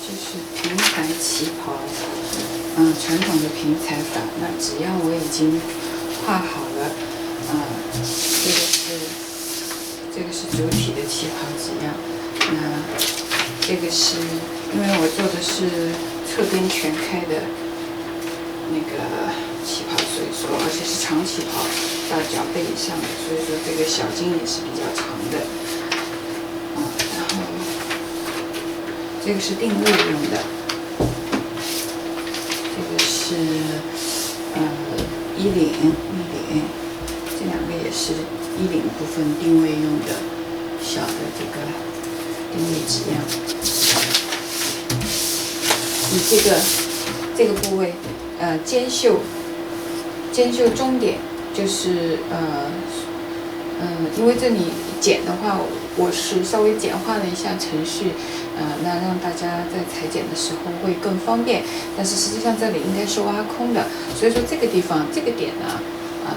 就是平裁旗袍，传统的平裁法。那只要我已经画好了，这个是主体的旗袍纸样。那这个是因为我做的是侧边全开的那个旗袍，所以说而且是长旗袍到脚背以上的，所以说这个小襟也是比较长的。然后这个是定位用的，这个是衣领，这两个也是衣领部分定位用的小的这个定位纸样。以这个部位，肩袖中点就是因为这里剪的话，我是稍微简化了一下程序，那让大家在裁剪的时候会更方便。但是实际上这里应该是挖空的，所以说这个地方这个点呢，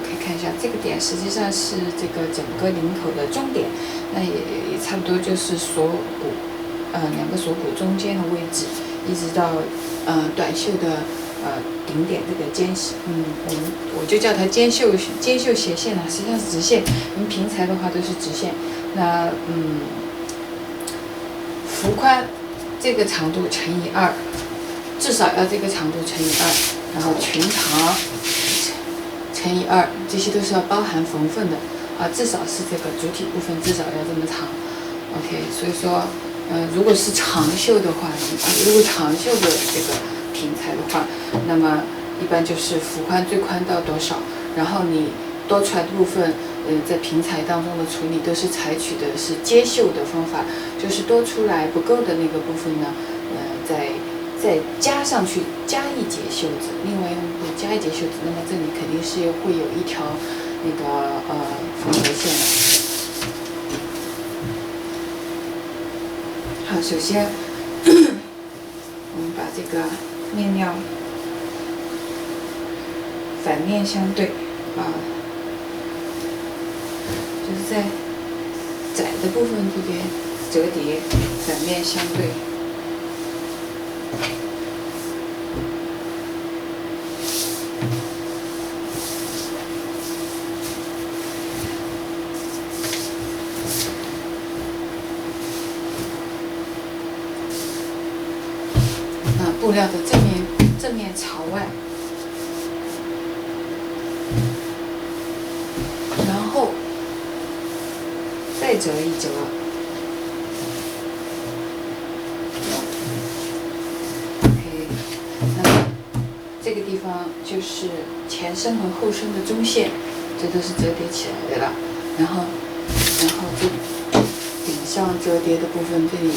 可以看一下，这个点实际上是这个整个领口的中点，那也差不多就是锁骨，两个锁骨中间的位置，一直到短袖的顶点这个肩，我就叫它肩袖斜线了，实际上是直线。您平裁的话都是直线。那幅宽这个长度乘以2，至少要这个长度乘以2，然后裙长乘以2，这些都是要包含缝缝的至少是这个主体部分至少要这么长。OK， 所以说如果是长袖的话，如果长袖的这个平裁的话，那么一般就是幅宽最宽到多少，然后你多出来的部分，在平裁当中的处理都是采取的是接袖的方法，就是多出来不够的那个部分呢，再加上去加一节袖子，另外加一节袖子，那么这里肯定是会有一条那个缝合线的。好，首先我们把这个面料反面相对就是在窄的部分这边折叠，反面相对。布料的正面朝外，然后再折一折。OK， 那么这个地方就是前身和后身的中线，这都是折叠起来的了。然后这顶上折叠的部分，这里。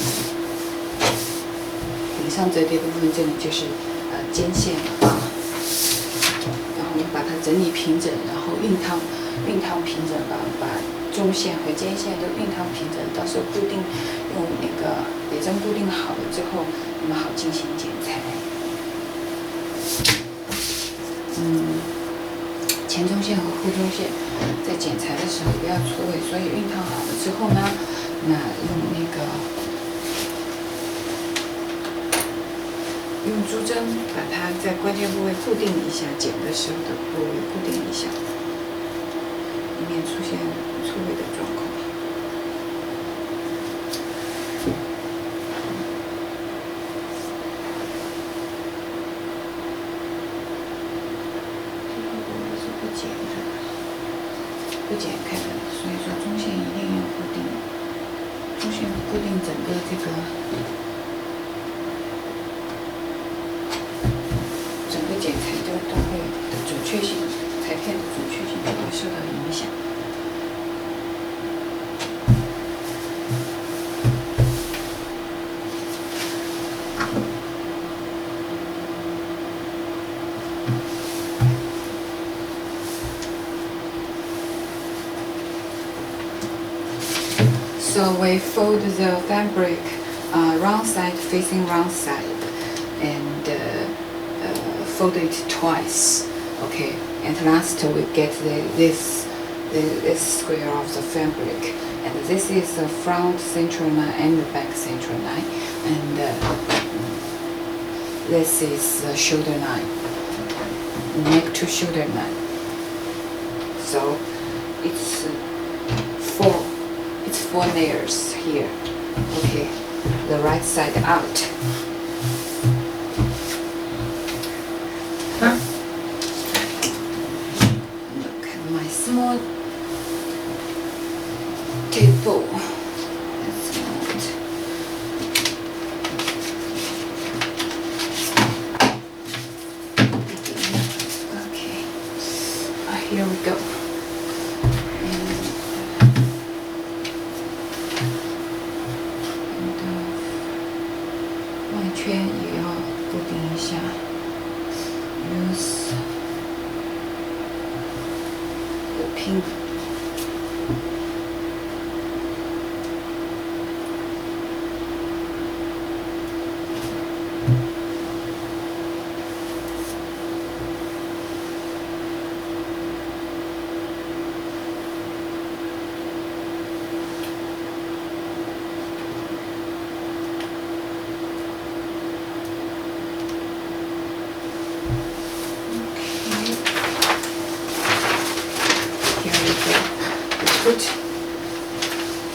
上折叠的部分，这里就是肩线然后我们把它整理平整，然后熨烫平整把中线和肩线都熨烫平整，到时候固定用那个别针固定好了之后，那么好进行剪裁。前中线和后中线在剪裁的时候不要错位，所以熨烫好了之后呢，那用珠针把它在关键部位固定一下，剪的时候的部位固定一下，以免出现错位的状况。这个部位是不剪开的，所以说中线一定要固定，中线固定整个这个。剪裁都会的准确性，裁片的准确性就会受到影响。So we fold the fabric round side facing round side, and fold it twice. Okay, and last we get this square of the fabric, and this is the front central line and the back central line, and This is the shoulder line, neck to shoulder line. So it's four layers here. Okay, the right side out. Look at my small table. That's not. Okay, here we go.外圈也要固定一下 ，use the pin。Put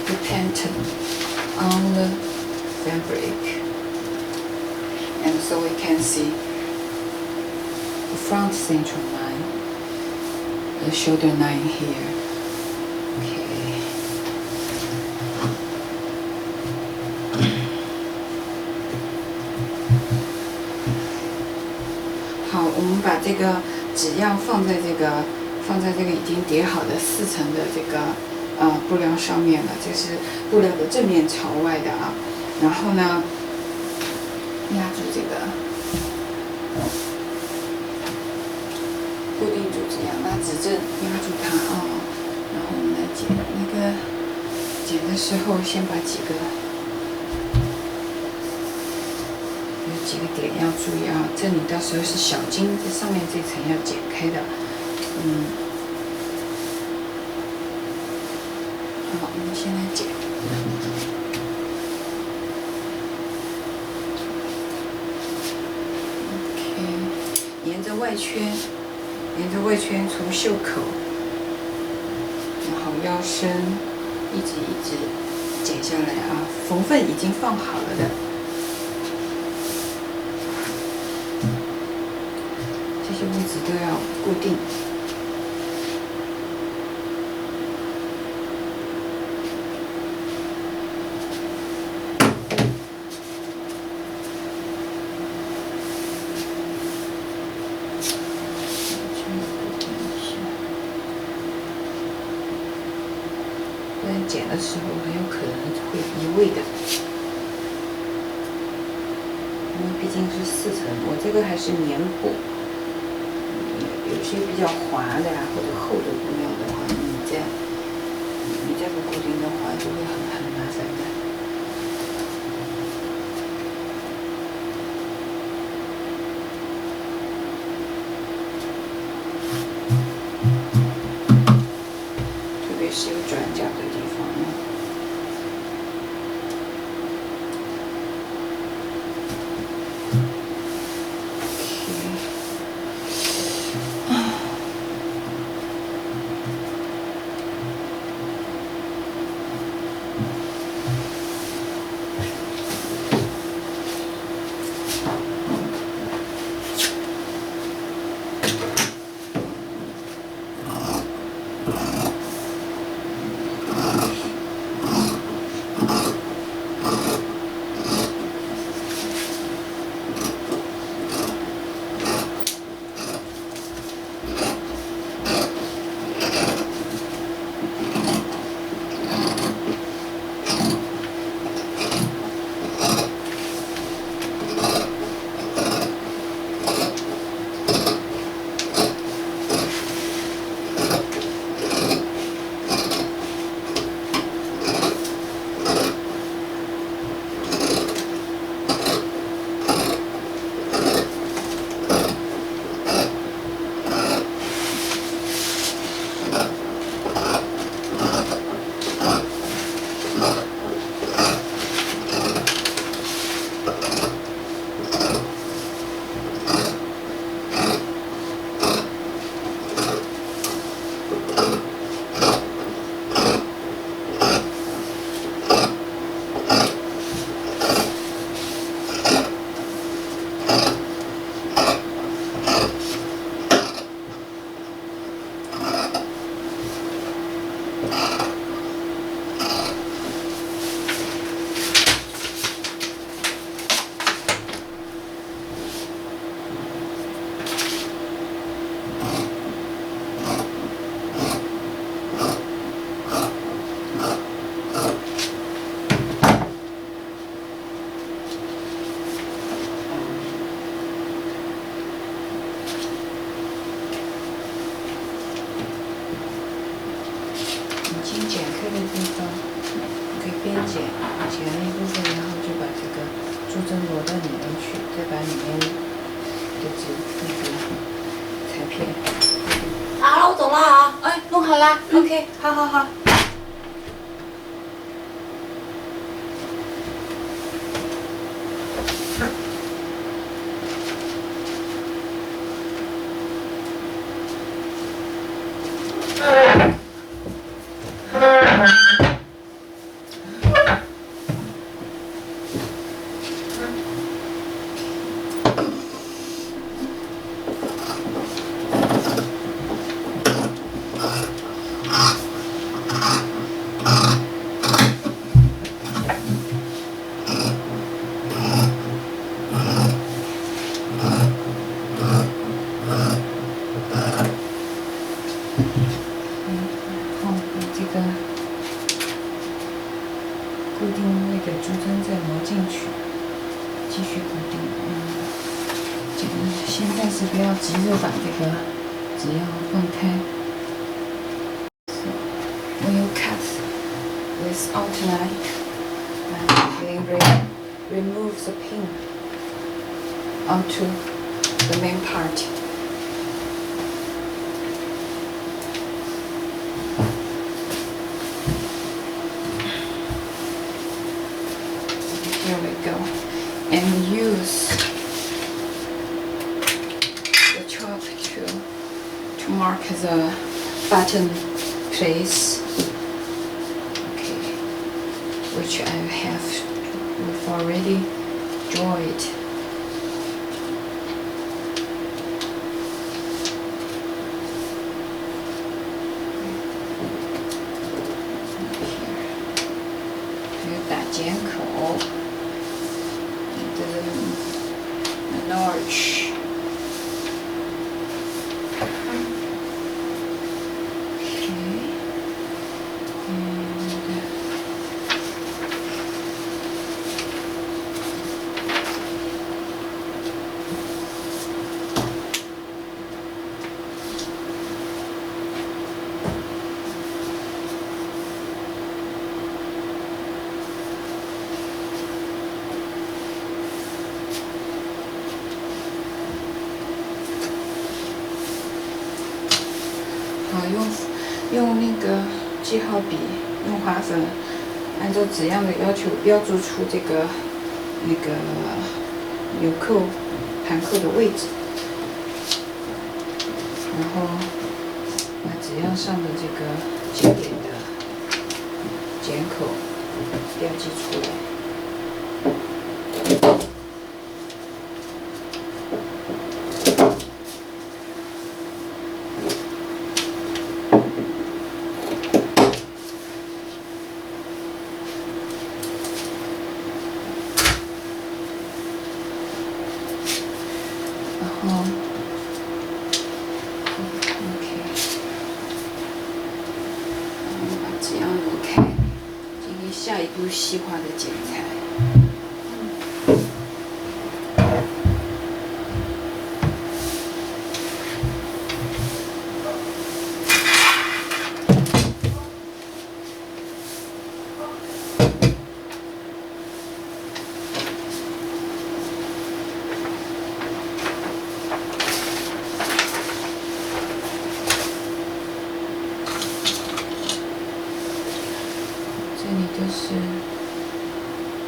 the pattern on the fabric, and so we can see the front central line, the shoulder line here. Okay. 好，我们把这个纸样放在这个已经叠好的4层的这个布料上面了，这是布料的正面朝外的啊。然后呢，压住这个，固定住这样，拿指针压住它啊。然后我们来剪那个，剪的时候先把有几个点要注意啊，这里到时候是小筋，这上面这层要剪开的。好，我们先来剪。OK， 沿着外圈从袖口，然后腰身，一直剪下来啊。缝份已经放好了的，这些位置都要固定。剪的时候很有可能会移位的，因为毕竟是4层，我这个还是棉布，有些比较滑的呀或者厚的布料的话，你再不固定的话就会很麻烦的。特别是有转角的地方。里面去，再把里面的那个裁片。好了，我走了啊。哎，弄好啦，OK，好好好。固定那个珠针再磨进去，继续固定。这个现在是不要急着把这个，只要放开。When you cut this outline, and remove the pin onto the main part. Here we go. And use the chalk to mark the button place. Okay, which I have we've already drawn it. Here, 打剪口。An arch. Okay.用那个记号笔，用划粉，按照纸样的要求标注出这个那个纽扣、盘扣的位置，然后把纸样上的这个经典的剪口标记出来。OK， 把这样挪开，进行下一步细化的剪裁。这里就是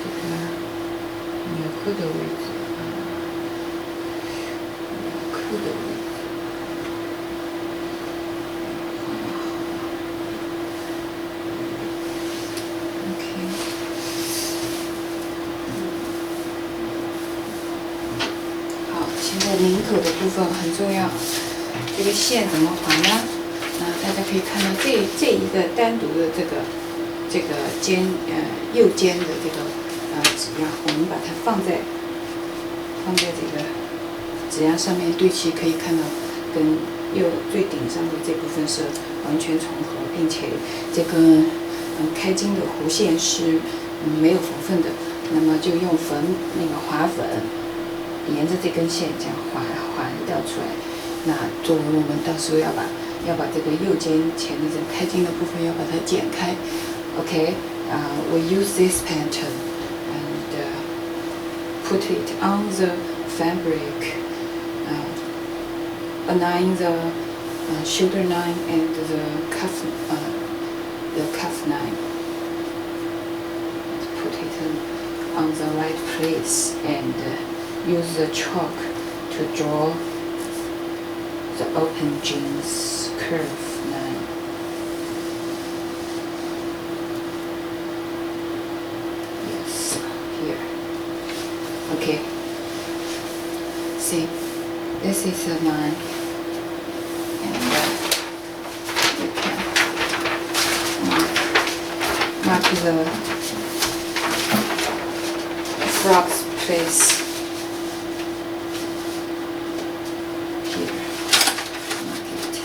这个纽扣的位置，纽扣的位置。OK， 好，现在领口的部分很重要，这个线怎么划呢？大家可以看到这一个单独的这个右肩的这个纸样，我们把它放在这个纸样上面对齐，可以看到跟最顶上的这部分是完全重合，并且这根开襟的弧线是没有缝缝的，那么就用那个划粉沿着这根线这样划一道出来。那作为我们到时候要把这个右肩前的这个开襟的部分要把它剪开。Okay, we use this pattern and put it on the fabric, align the shoulder line and the cuff line. Put it on the right place and use the chalk to draw the open jeans curve line. Yes, here. Okay. See, this is a line, and you can mark the frog's place here. Mark it.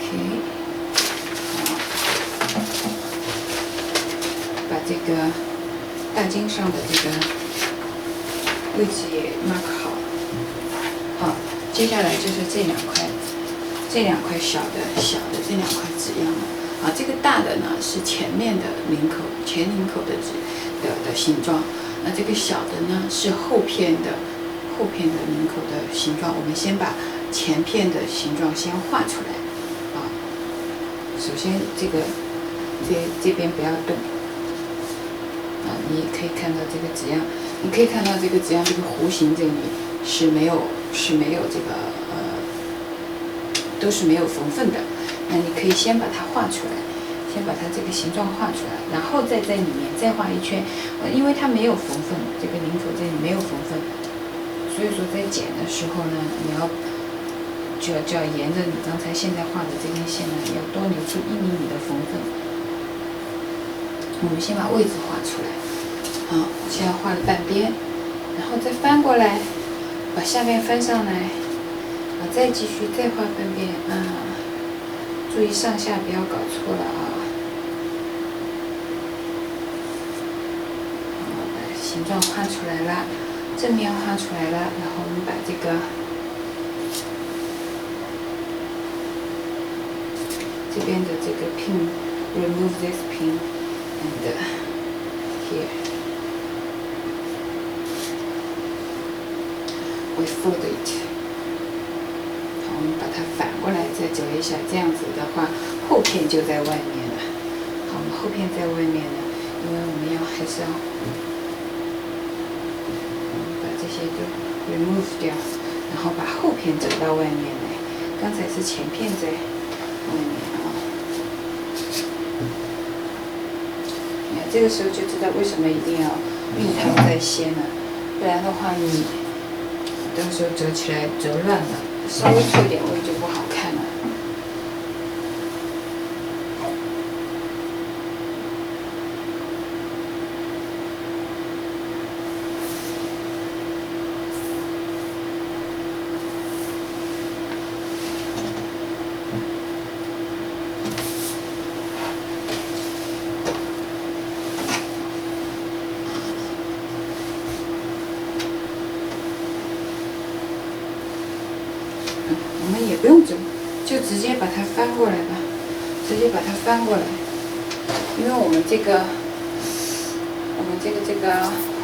Okay. 把这个大襟上的这个位置也 mark 好。好，接下来就是这两块小的这两块纸样了。啊，这个大的呢是前面的领口，前领口的形状。那这个小的呢是后片的领口的形状。我们先把前片的形状先画出来。啊，首先这边不要动。啊，你可以看到这个纸样，你可以看到这个纸样这个弧形这里是没有这个都是没有缝缝的。那你可以先把它画出来，先把它这个形状画出来，然后再在里面再画一圈。因为它没有缝缝，这个领口这里没有缝缝，所以说在剪的时候呢，你就要沿着你刚才现在画的这根线呢，要多留出1厘米的缝缝。我们先把位置画出来。好，现在画了半边，然后再翻过来，把下面翻上来，再继续再画半边啊。注意上下不要搞错了啊！好，把形状画出来了，正面画出来了，然后我们把这个这边的这个 pin remove this pin and here we fold it。我们把它反过来再折一下，这样子的话，后片就在外面了。好，我们后片在外面呢，因为我们还是要，把这些就 remove 掉，然后把后片折到外面来。刚才是前片在外面啊。你看这个时候就知道为什么一定要熨烫在先了，不然的话你到时候折起来折乱了。稍微错点位就不好看了。我们也不用折，就直接把它翻过来吧，直接把它翻过来，因为我们这个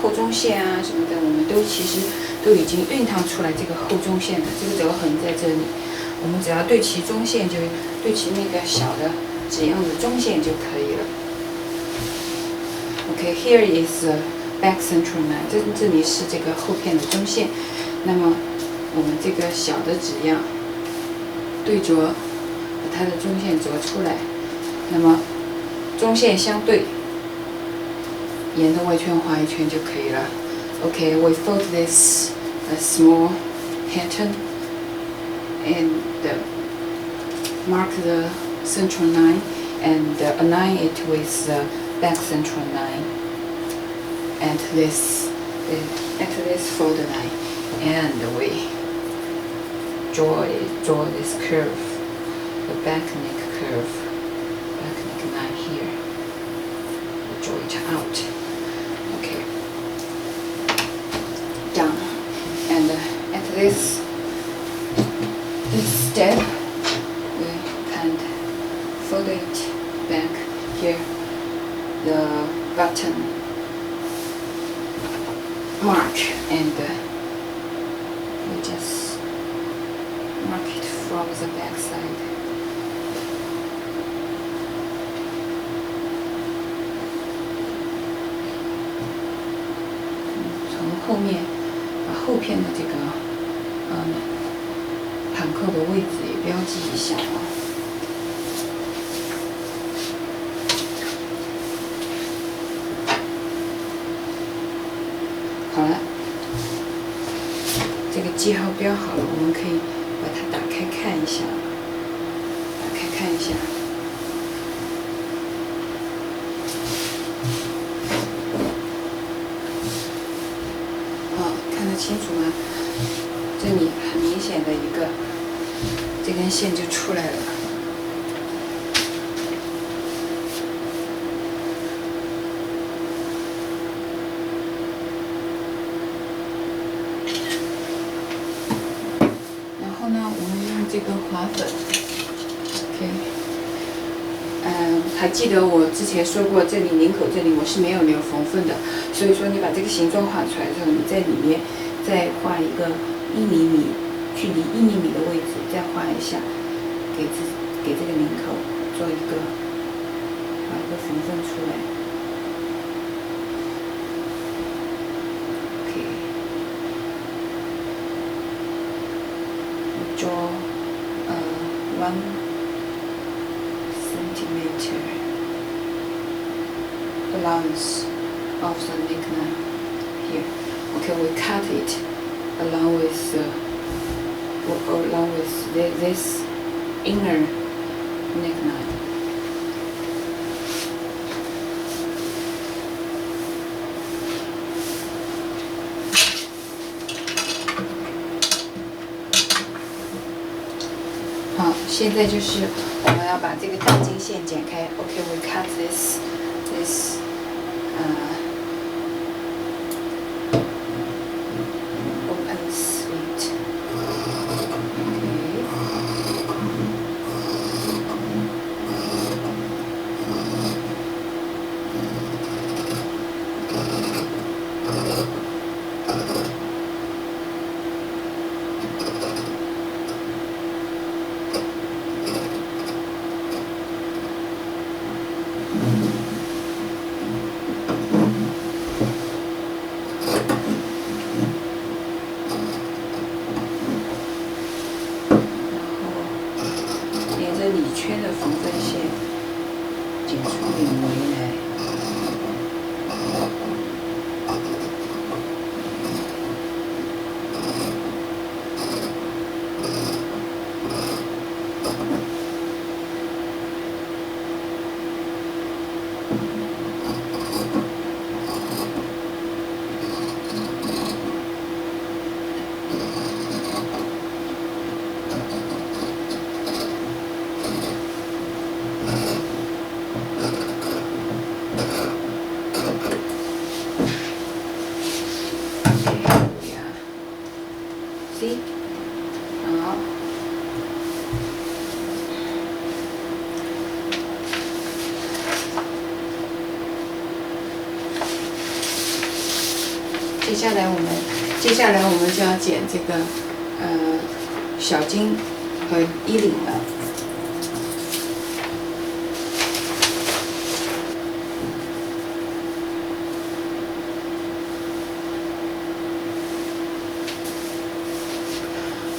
后中线啊什么的，我们其实都已经熨烫出来这个后中线的，这个折痕在这里，我们只要对齐中线，就对齐那个小的纸样的中线就可以了。Okay, here is the back central line， 这里是这个后片的中线，那么我们这个小的纸样。对折，把它的中线折出来，那么中线相对，沿着外圈画一圈就可以了。Okay, we fold this a small pattern and mark the central line and align it with the back central line at this fold line, and we draw this curve, the back neck curve, back neck line here. We draw it out. Okay. Done. And at this step, we can fold it back here. The button mark and we just mark it from the back side.从后面把后片的这个坦克的位置也标记一下啊。好了，这个记号标好了，我们可以把它打开看一下，打开看一下。看得清楚吗？这里很明显的一个，这根线就出来了。然后呢，我们用这个划粉 ，OK。还记得我之前说过，这里领口这里我是没有留缝缝的，所以说你把这个形状画出来之后，你在里面再画一个1厘米，距离1厘米的位置，再画一下，给这个领口做一个画一个缝缝出来。OK， draw 1 centimeter allowance of the neckline here. Okay, we cut it along with this inner neckline.好，现在就是我们要把这个大经线剪开。Okay, we cut this open slit. Okay. 里圈的缝分线剪出领围来。See？ 好。接下来我们就要剪这个小襟和衣领了。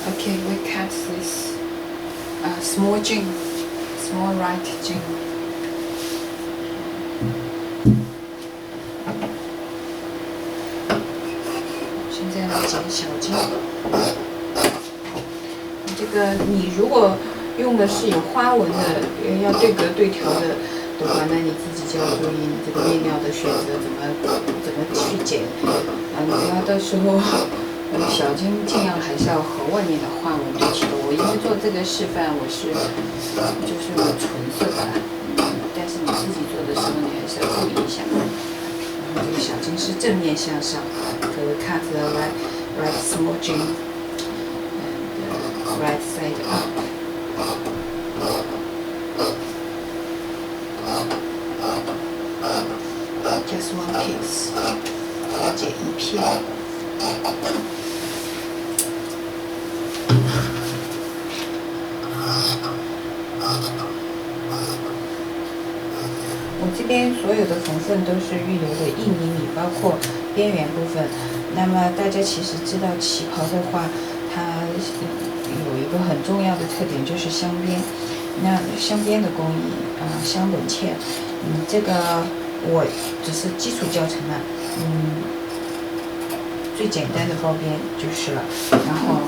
Okay, we cut this small jean, small right jean. 现在来剪小襟。这个你如果用的是有花纹的，要对格对条的话，那你自己就要注意你这个面料的选择怎么去剪。你不要到时候。小襟尽量还是要和外面的花纹对齐的。我因为做这个示范，就是用纯色的，但是你自己做的时候，你还是要注意一下。然后这个小襟是正面向上，可以 cut the right small jean and right side up. Just one piece， 要剪一片。我这边所有的缝缝都是预留的1mm，包括边缘部分。那么大家其实知道旗袍的话，它有一个很重要的特点就是镶边。那镶边的工艺相等切，这个我只是基础教程了，最简单的包边就是了。然后，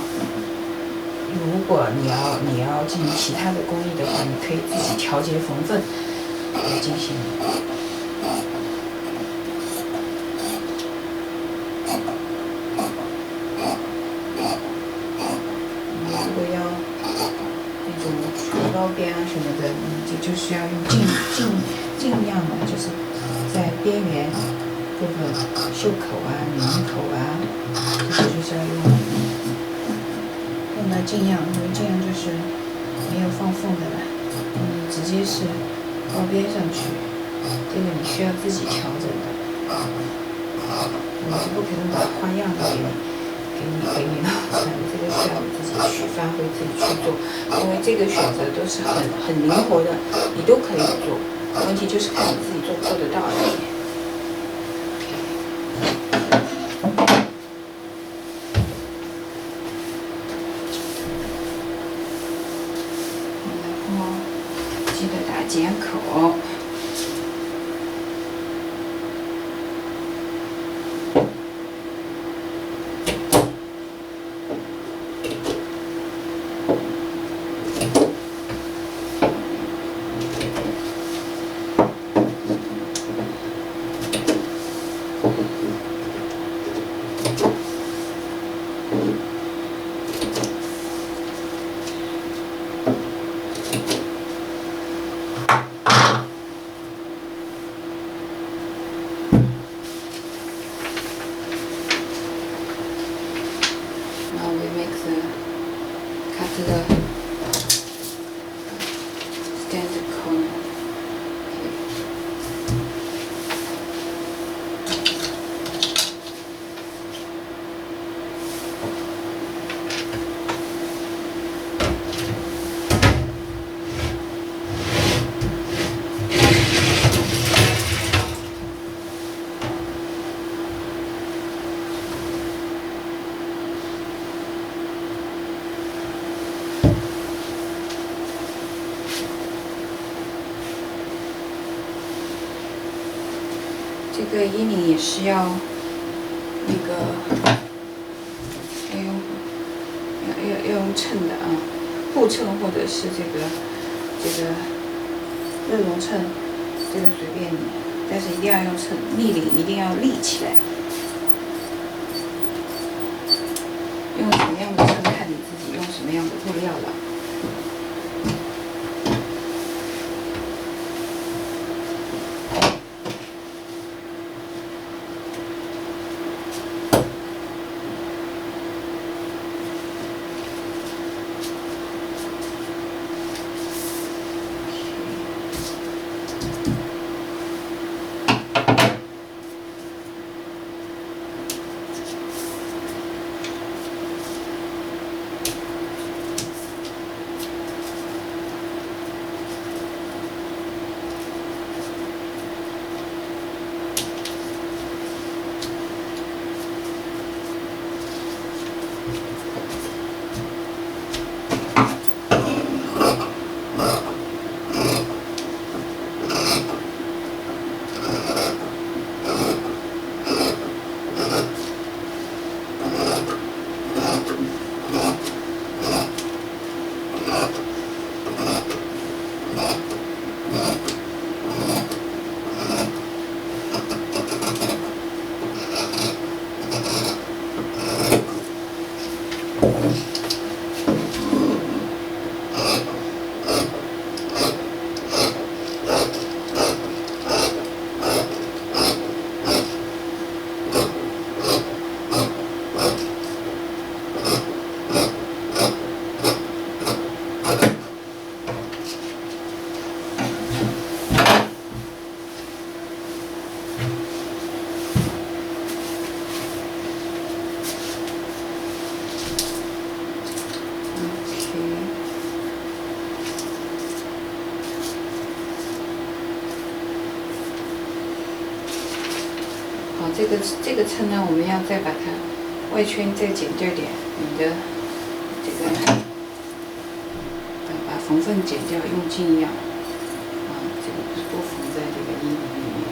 如果你要进行其他的工艺的话，你可以自己调节缝缝来进行。如果要那种全包边什么的，就是要用尽量的，就是在边缘部分袖口领口这个就是要用到尽量，因为这样就是没有放缝的了，直接是包边上去，这个你需要自己调整的，我是不可能把花样的给你弄出来，这个需要你自己去发挥，自己去做，因为这个选择都是很灵活的，你都可以做，问题就是看你自己做得到而已。然后记得打剪口。Now we make cut the standard corner.这个衣领也是要要用秤的布秤或者是这个热熔秤，这个随便你，但是一定要用秤，立领一定要立起来。用什么样的秤看你自己用什么样的布料了。这个衬呢，我们要再把它外圈再剪掉点，你的这个把缝缝剪掉，用尽量这个多缝在这个衣领里面。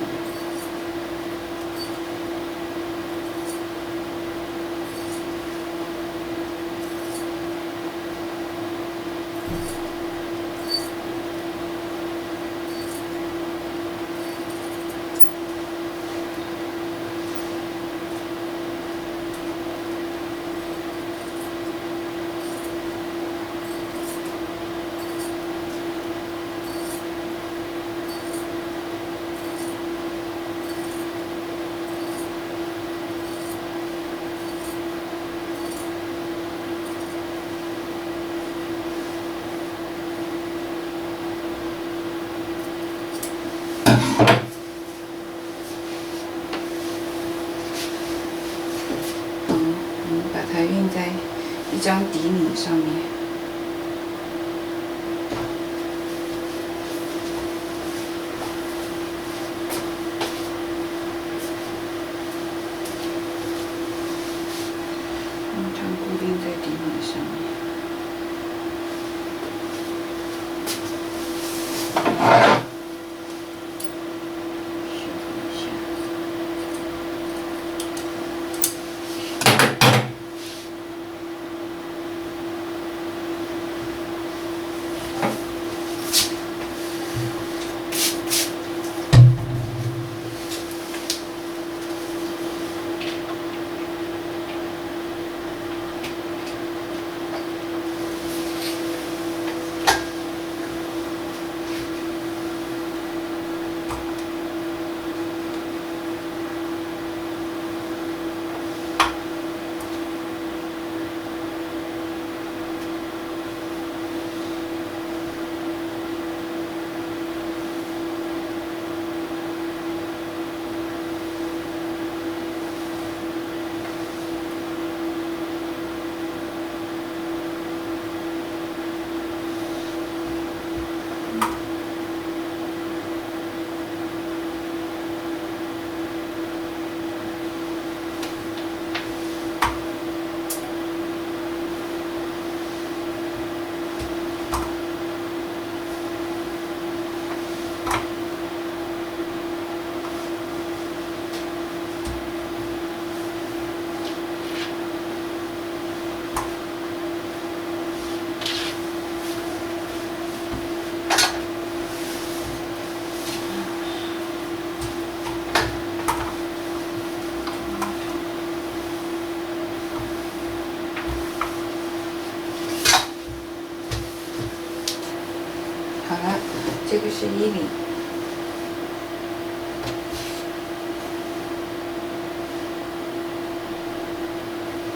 把它运在一张底领上面。它固定在底领上面。好了，这个是衣领。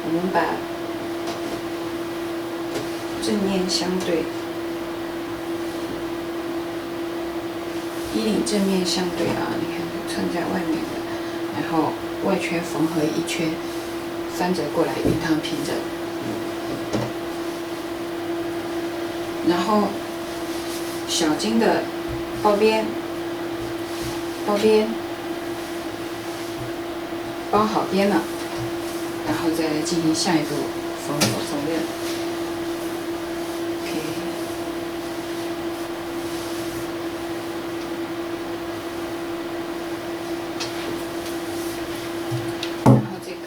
我们把正面相对，衣领正面相对啊，你看衬在外面的，然后外圈缝合一圈，翻折过来熨烫平整，然后小襟的包边，包好边了，然后再来进行下一步缝纫。OK。然后这个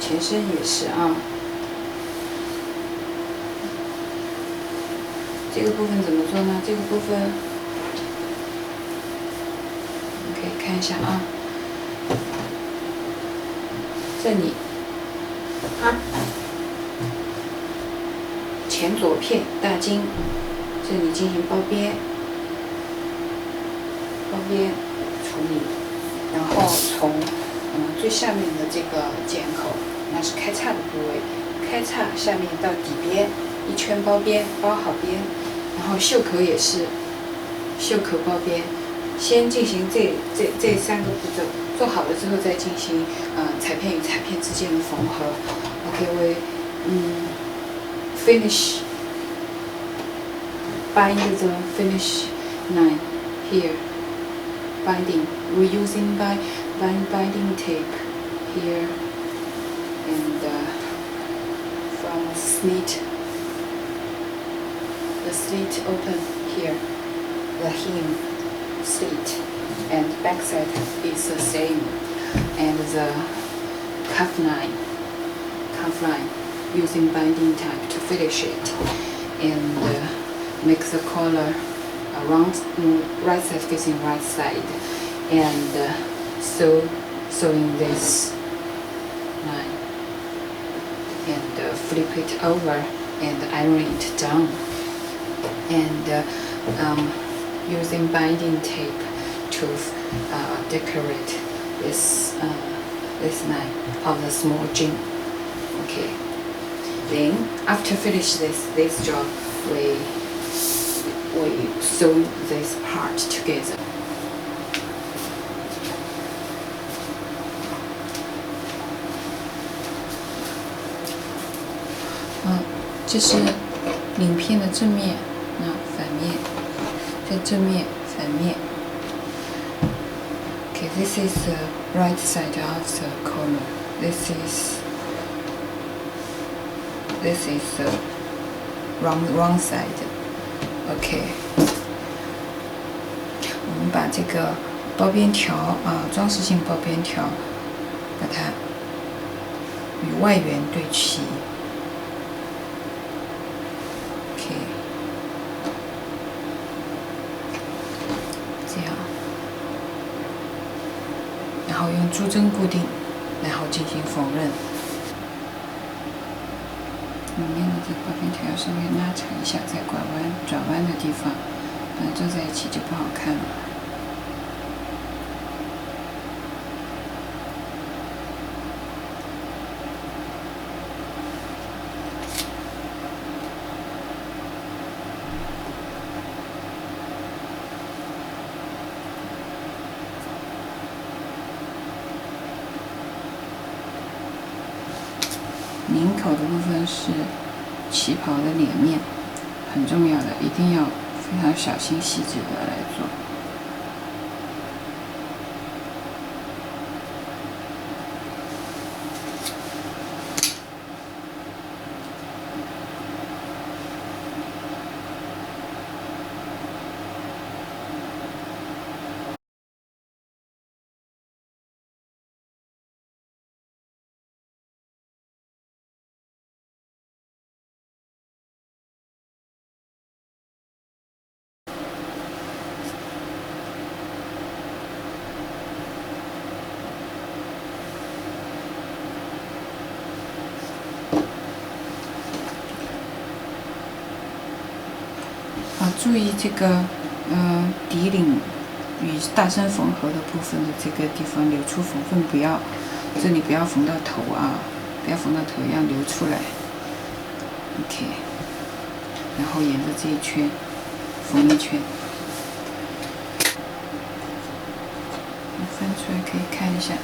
前身也是啊。这个部分怎么做呢？这个部分你可以看一下啊，这里前左片大襟，这里进行包边处理，然后从最下面的这个剪口，那是开叉的部位，开叉下面到底边一圈包边，包好边。然后袖口也是，袖口包边，先进行这三个步骤，做好了之后再进行裁片与裁片之间的缝合。OK， finish bind the finish line here binding. We're using binding tape here and from the slit open here, the hem slit, and back side is the same, and the cuff line using binding tape to finish it, and make the collar around right side facing right side, and sewing this line, and flip it over and iron it down, and using binding tape to decorate this line of the small gem. Okay. Then after finish this job, we sew this part together. 这是领片的正面，那反面，这正面，反面。Okay, this is the right side of the collar. This is the wrong side. Okay. 我们把这个包边条装饰性包边条，把它与外缘对齐。OK， 这样，然后用珠针固定，然后进行缝纫。里面的这个包边条要稍微拉长一下，在转弯的地方，做在一起就不好看了。领口的部分是旗袍的脸面，很重要的，一定要非常小心细致的来做。注意这个底领与大身缝合的部分的这个地方留出缝缝，这里不要缝到头不要缝到头，要留出来。OK， 然后沿着这一圈缝一圈，翻出来可以看一下。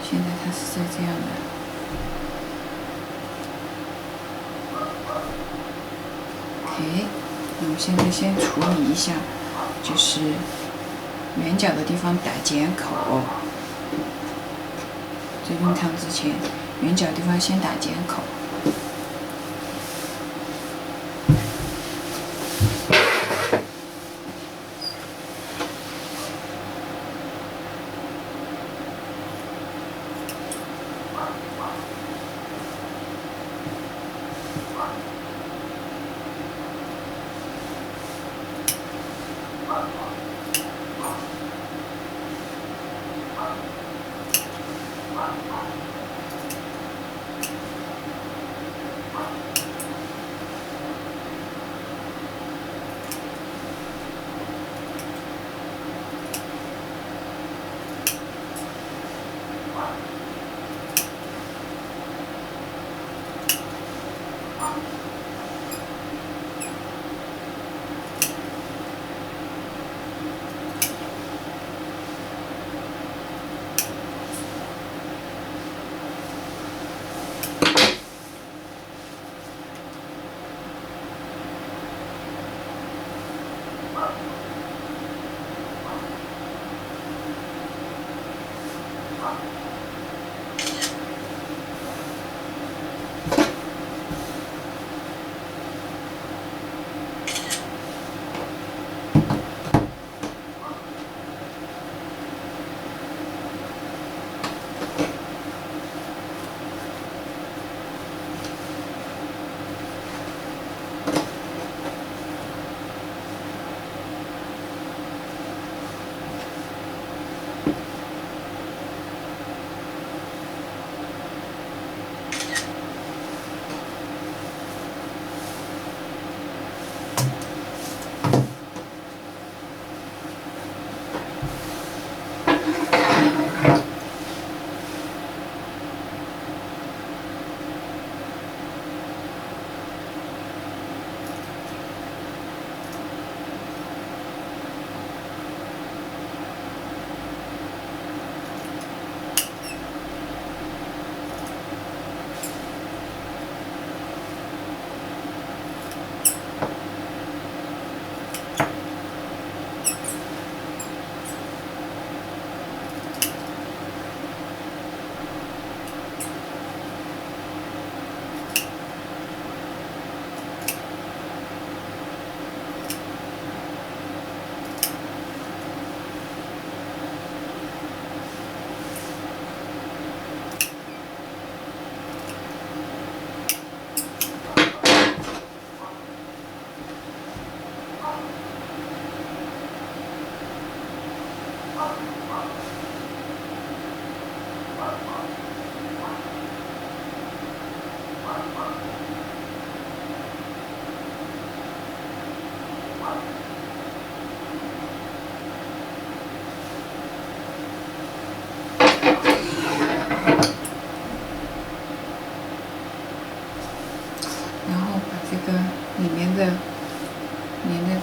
现在它是这样的。OK， 我们现在先处理一下，就是圆角的地方打剪口。在熨烫之前，圆角地方先打剪口。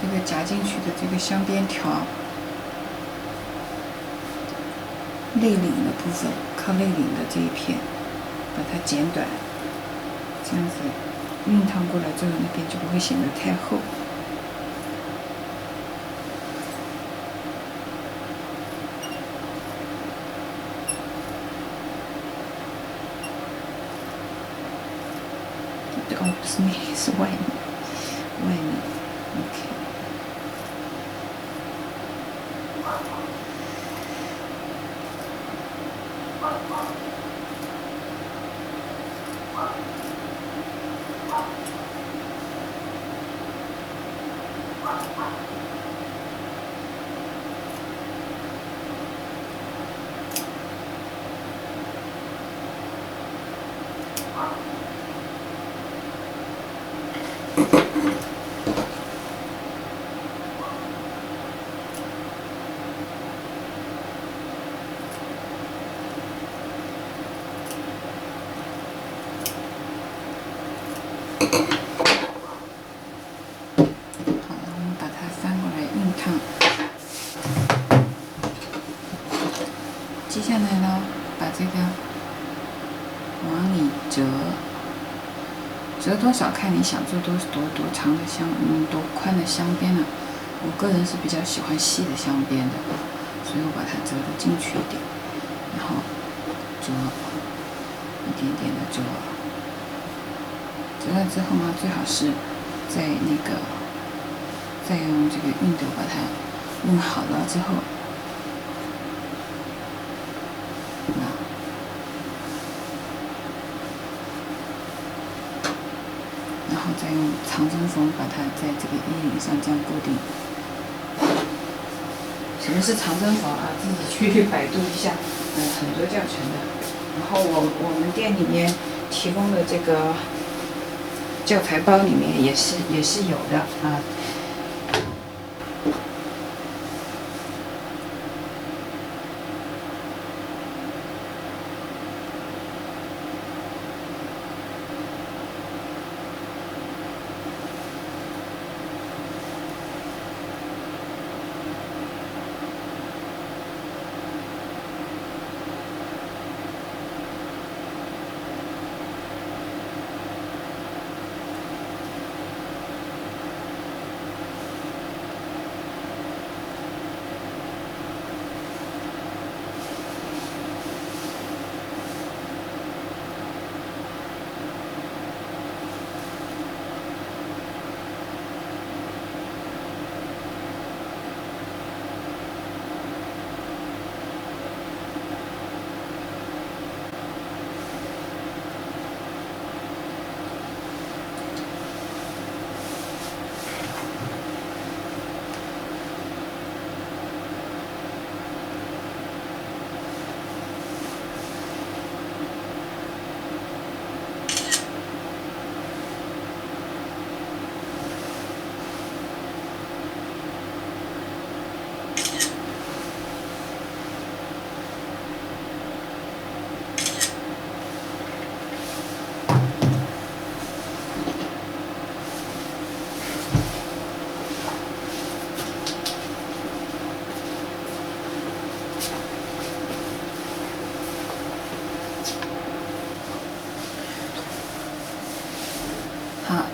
这个夹进去的这个镶边条内领的部分，靠内领的这一片，把它剪短，这样子熨烫过来之后，那边就不会显得太厚。哦，不是内里，是外面，外面 ，OK。接下来呢，把这个往里折，折多少看你想做多长的多宽的镶边呢？我个人是比较喜欢细的镶边的，所以我把它折得进去一点，然后折，一点点的折，折了之后呢，最好是再用这个熨斗把它熨好了之后。然后再用长针缝把它在这个衣领上这样固定。什么是长针缝啊？自己去百度一下，很多教程的。然后我们店里面提供的这个教材包里面也是有的啊。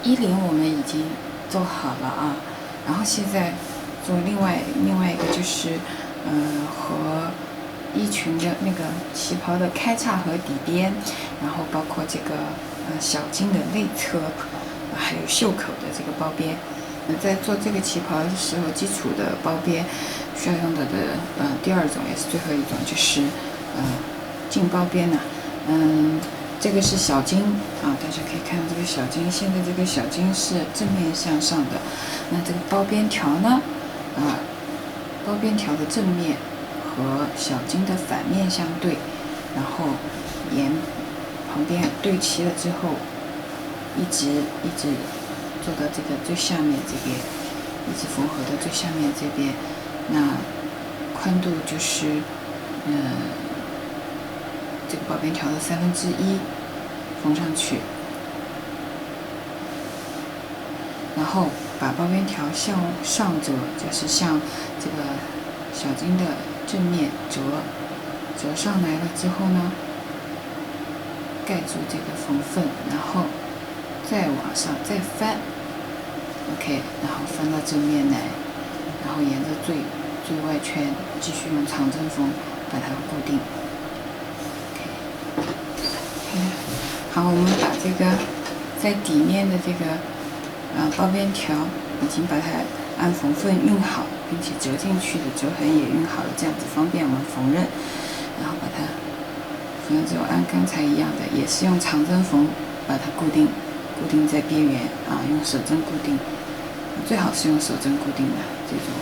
衣领我们已经做好了啊，然后现在做另外一个就是，和衣裙的那个旗袍的开叉和底边，然后包括这个小襟的内侧，还有袖口的这个包边。在做这个旗袍的时候，基础的包边需要用到的第二种也是最后一种就是净包边呢。这个是小襟啊，大家可以看到这个小襟，现在这个小襟是正面向上的。那这个包边条呢，包边条的正面和小襟的反面相对，然后沿旁边对齐了之后，一直做到这个最下面这边，一直缝合到最下面这边。那宽度就是这个包边条的1/3缝上去，然后把包边条向上折，就是向这个小襟的正面折上来了之后呢，盖住这个缝缝，然后再往上再翻 ，OK， 然后翻到正面来，然后沿着最外圈继续用长针缝把它固定。好，我们把这个在底面的这个包边条已经把它按缝缝熨好，并且折进去的折痕也熨好了，这样子方便我们缝纫。然后把它缝之后，按刚才一样的，也是用长针缝把它固定在边缘啊，用手针固定，最好是用手针固定的这种。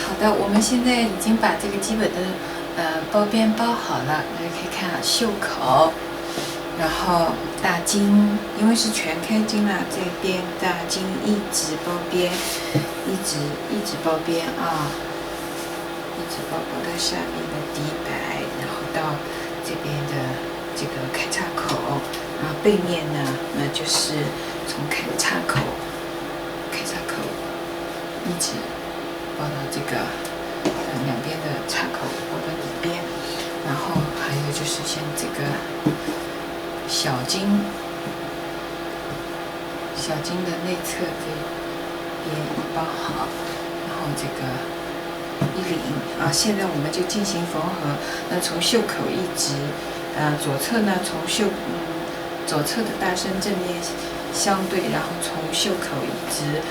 好的，我们现在已经把这个基本的包边包好了，大家可以看袖口，然后大襟，因为是全开襟啦，这边大襟一直包边，一直包边啊，一直包到下面的底摆，然后到这边的这个开叉口，然后背面呢，那就是从开叉口一直包到这个两边的叉口，包到里边，然后还有就是像这个小襟的内侧这边包好，然后这个衣领啊，现在我们就进行缝合。那从袖口一直，左侧呢从左侧的大身正面相对，然后从袖口一直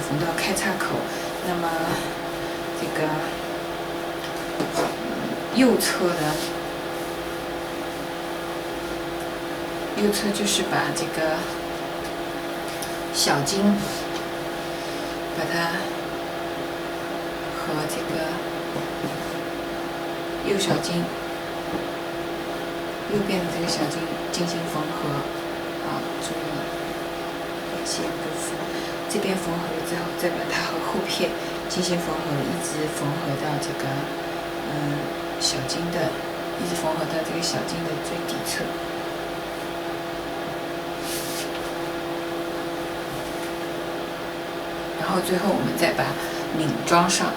缝到开叉口。那么这个右侧就是把这个小筋把它和这个右小筋右边的这个小筋进行缝合。注意连线部分，这边缝合了之后，再把它和后片进行缝合，一直缝合到这个小筋的，一直缝合到这个小筋的最底侧。然后最后我们再把领装上。